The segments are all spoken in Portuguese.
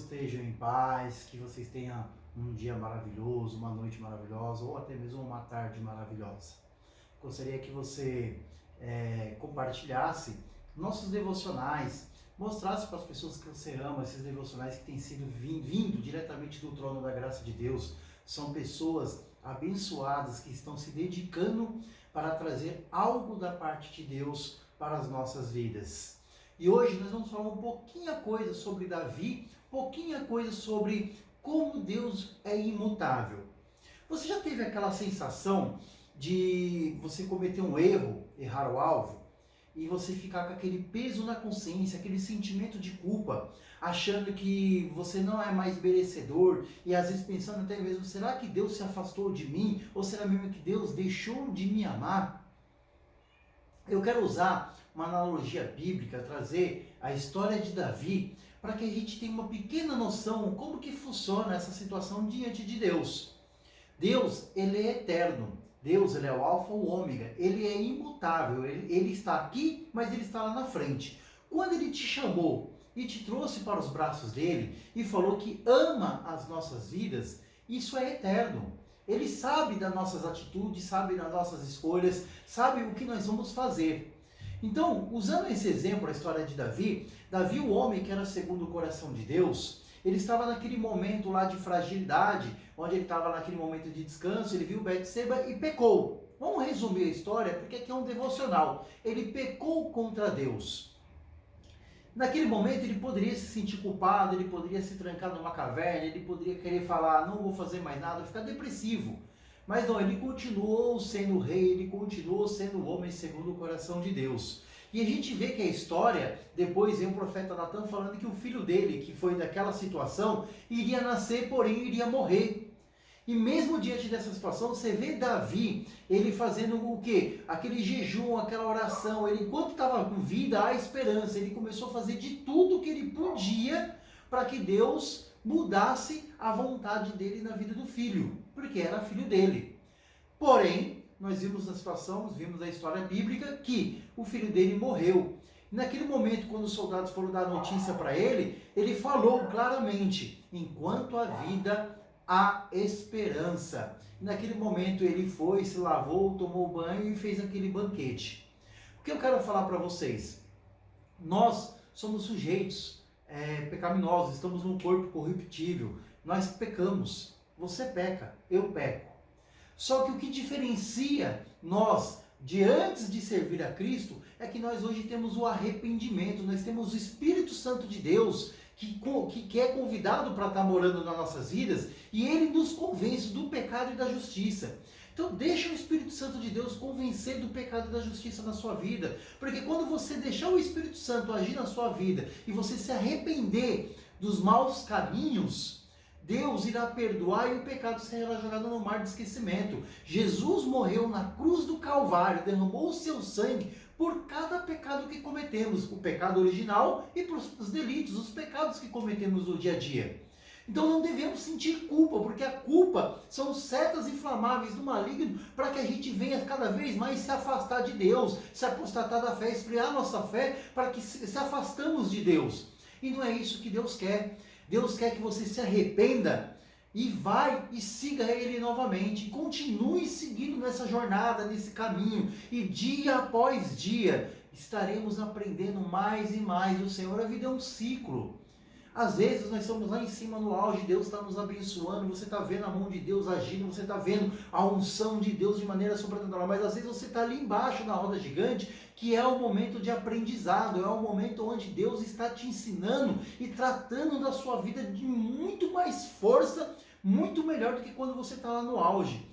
estejam em paz, que vocês tenham um dia maravilhoso, uma noite maravilhosa ou até mesmo uma tarde maravilhosa. Gostaria que você compartilhasse nossos devocionais, mostrasse para as pessoas que você ama esses devocionais que têm sido vindo diretamente do trono da graça de Deus. São pessoas abençoadas que estão se dedicando para trazer algo da parte de Deus para as nossas vidas. E hoje nós vamos falar um pouquinho coisa sobre Davi, pouquinha coisa sobre como Deus é imutável. Você já teve aquela sensação de você cometer um erro, errar o alvo, e você ficar com aquele peso na consciência, aquele sentimento de culpa, achando que você não é mais merecedor, e às vezes pensando até mesmo, será que Deus se afastou de mim? Ou será mesmo que Deus deixou de me amar? Eu quero usar uma analogia bíblica, trazer a história de Davi, para que a gente tenha uma pequena noção como que funciona essa situação diante de Deus. Deus, ele é eterno. Deus, ele é o alfa, o ômega. Ele é imutável. Ele está aqui, mas ele está lá na frente. Quando ele te chamou e te trouxe para os braços dele e falou que ama as nossas vidas, isso é eterno. Ele sabe das nossas atitudes, sabe das nossas escolhas, sabe o que nós vamos fazer. Então, usando esse exemplo, a história de Davi, Davi, o homem que era segundo o coração de Deus, ele estava naquele momento lá de fragilidade, onde ele estava naquele momento de descanso, ele viu Betseba e pecou. Vamos resumir a história, porque aqui é um devocional. Ele pecou contra Deus. Naquele momento ele poderia se sentir culpado, ele poderia se trancar numa caverna, ele poderia querer falar, não vou fazer mais nada, ficar depressivo. Mas não, ele continuou sendo rei, ele continuou sendo o homem segundo o coração de Deus. E a gente vê que a história, depois vem o profeta Natan falando que o filho dele, que foi daquela situação, iria nascer, porém iria morrer. E mesmo diante dessa situação, você vê Davi, ele fazendo o quê? Aquele jejum, aquela oração, ele enquanto estava com vida, há esperança, ele começou a fazer de tudo que ele podia para que Deus mudasse a vontade dele na vida do filho, porque era filho dele. Porém, nós vimos a situação, vimos a história bíblica, que o filho dele morreu. Naquele momento, quando os soldados foram dar notícia para ele, ele falou claramente, enquanto a vida, há esperança. Naquele momento ele foi, se lavou, tomou banho e fez aquele banquete. O que eu quero falar para vocês? Nós somos sujeitos pecaminosos, estamos num corpo corruptível, nós pecamos, você peca, eu peco. Só que o que diferencia nós de antes de servir a Cristo é que nós hoje temos o arrependimento, nós temos o Espírito Santo de Deus que é convidado para estar morando nas nossas vidas e ele nos convence do pecado e da justiça. Então deixa o Espírito Santo de Deus convencer do pecado e da justiça na sua vida, porque quando você deixar o Espírito Santo agir na sua vida e você se arrepender dos maus caminhos, Deus irá perdoar e o pecado será jogado no mar de esquecimento. Jesus morreu na cruz do Calvário, derramou o seu sangue por cada pecado que cometemos, o pecado original e por os delitos, os pecados que cometemos no dia a dia. Então não devemos sentir culpa, porque a culpa são setas inflamáveis do maligno para que a gente venha cada vez mais se afastar de Deus, se apostatar da fé, esfriar nossa fé para que se afastamos de Deus. E não é isso que Deus quer. Deus quer que você se arrependa e vai e siga Ele novamente. Continue seguindo nessa jornada, nesse caminho. E dia após dia estaremos aprendendo mais e mais do Senhor. A vida é um ciclo. Às vezes nós estamos lá em cima no auge, Deus está nos abençoando, você está vendo a mão de Deus agindo, você está vendo a unção de Deus de maneira sobrenatural, mas às vezes você está ali embaixo na roda gigante, que é o momento de aprendizado, é o momento onde Deus está te ensinando e tratando da sua vida de muito mais força, muito melhor do que quando você está lá no auge.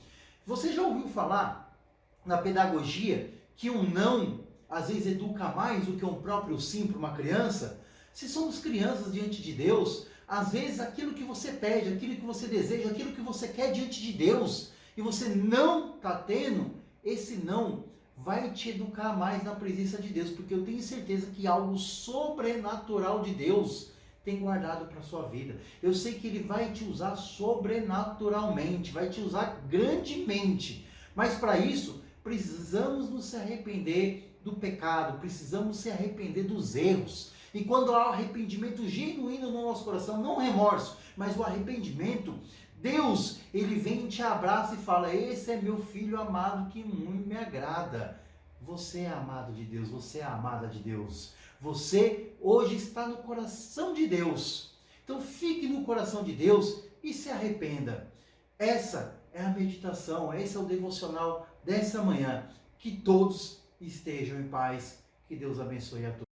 Você já ouviu falar na pedagogia que um não às vezes educa mais do que um próprio sim para uma criança? Se somos crianças diante de Deus, às vezes aquilo que você pede, aquilo que você deseja, aquilo que você quer diante de Deus, e você não está tendo, esse não vai te educar mais na presença de Deus, porque eu tenho certeza que algo sobrenatural de Deus tem guardado para a sua vida. Eu sei que Ele vai te usar sobrenaturalmente, vai te usar grandemente, mas para isso precisamos nos arrepender do pecado, precisamos se arrepender dos erros. E quando há arrependimento genuíno no nosso coração, não remorso, mas o arrependimento, Deus, ele vem, te abraça e fala: esse é meu filho amado que muito me agrada. Você é amado de Deus, você é amada de Deus. Você hoje está no coração de Deus. Então fique no coração de Deus e se arrependa. Essa é a meditação, esse é o devocional dessa manhã. Que todos estejam em paz. Que Deus abençoe a todos.